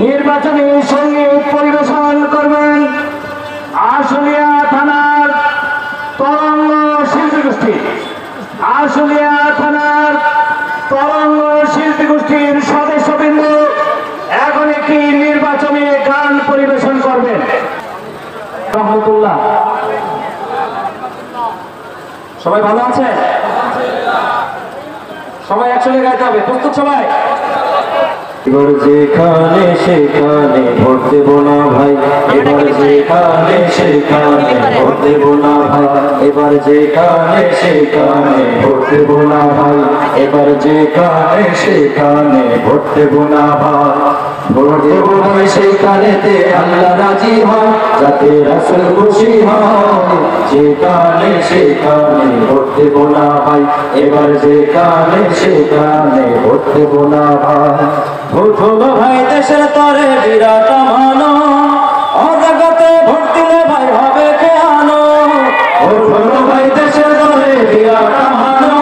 নির্বাচনী সঙ্গীত পরিবেশন করবেন আশুলিয়া থানার তরঙ্গ শিল্পী গোষ্ঠী। আশুলিয়া থানার তরঙ্গ শিল্পী গোষ্ঠীর সদস্যবৃন্দ এখন একটি নির্বাচনী গান পরিবেশন করবেন। রহমতুল্লাহ। সবাই ভালো আছে? সবাই একসঙ্গে গাইতে হবে। প্রস্তুত সবাই? এবার যেখানে সেখানে ভোট দেব না ভাই, এবার যেখানে সেখানে ভোট দেব না ভাই, এবার যেখানে সেখানে ভোট দেব না ভাই, এবার যেখানে সেখানে ভোট দেব না ভাই। ভোট দেব ভাই সেখানেতে আল্লাহ রাজি হয়, যাতে রাসূল খুশি হয়। যেখানে সেখানে ভোট দেব না ভাই, এবার যেখানে সেখানে ভোট দেব না ভাই। ভোট হলো ভাই দেশের তরে বিরাট মানো, অজাগতে ভোট দিলে ভাই হবে কেন। ভোট হলো ভাই দেশের তরে বিরাট মানো,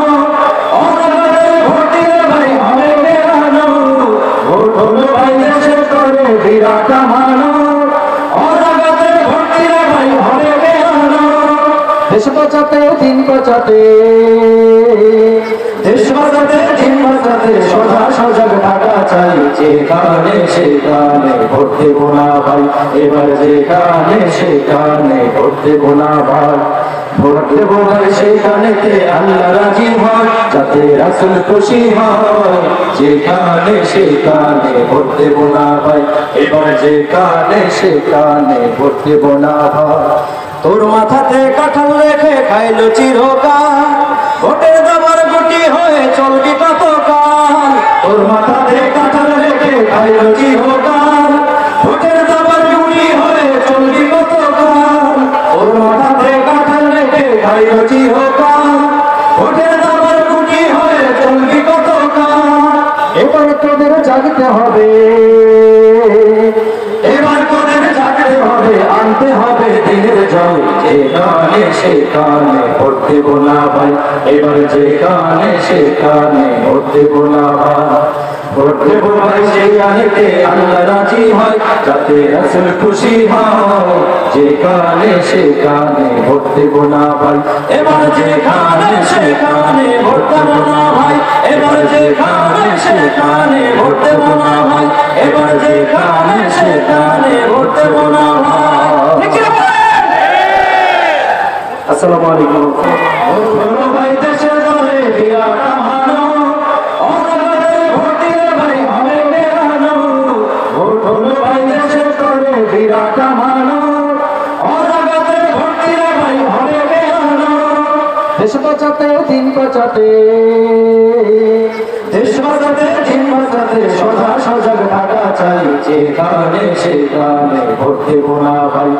অজাগতে ভোট দিলে ভাই হবে কেন। ভোট হলো ভাই দেশের তরে বিরাট মানো, অজাগতে ভোট দিলে ভাই হবে কেন। দেশ বাঁচাতে দিন বাঁচাতে, দেশ বাঁচাতে দিন বাঁচাতে সদা সজাগ থাকা চাই। যেখানে সেখানে ভোট দেব না ভাই, এবার যেখানে সেখানে ভোট দেব না ভাই। ভোট দেব ভাই সেখানেতে আল্লাহ রাজি হয়, যাতে রাসূল খুশি হয়। যেখানে সেখানে ভোট দেব না ভাই, এবার যেখানে সেখানে ভোট দেব না ভাই। তোর মাথাতে কাঁঠাল রেখে খাইলো চিরকাল, ভোটের দাবার গুটি হয়ে চলবি কতকাল। তোর মাথাতে কাঁঠাল রেখে খাইলো চিরকাল, ভোটের দাবার গুটি হয়ে চলবি কতকাল। তোর মাথাতে কাঁঠাল রেখে খাইলো চিরকাল, ভোটের দাবার গুটি হয়ে চলবি কতকাল। এবার তোদের জাগতে হবে, এবার তোদের জাগতে হবে, আনতে হবে দিনের জয়। যেখানে সেখানে ভোট দেব না ভাই, এবার যেখানে সেখানে ভোট দেব না ভাই। ভোট দেব ভাই সেখানেতে আল্লাহ রাজি হয়, যাতে রাসূল খুশি হয়। যেখানে সেখানে ভোট দেব না ভাই, এবার যেখানে সেখানে ভোট দেব না ভাই, এবার যেখানে সেখানে ভোট দেব না ভাই, এবার যেখানে সেখানে ভোট দেব না ভাই। আসসালামু আলাইকুম। ভাই দেশের দলে বিরাট মানো, অজাগতে ভোট দিলে ভাই হবে কেন। ভোট হলো ভাই দেশের দলে বিরাট মানো, অজাগতে ভোট দিলে ভাই হবে কেন। দেশ বাঁচাতে দিন বাঁচাতে, দেশ বাঁচাতে দিন বাঁচাতে সদা সজাগ থাকা চাই। যেখানে সেখানে ভোট দেব না ভাই।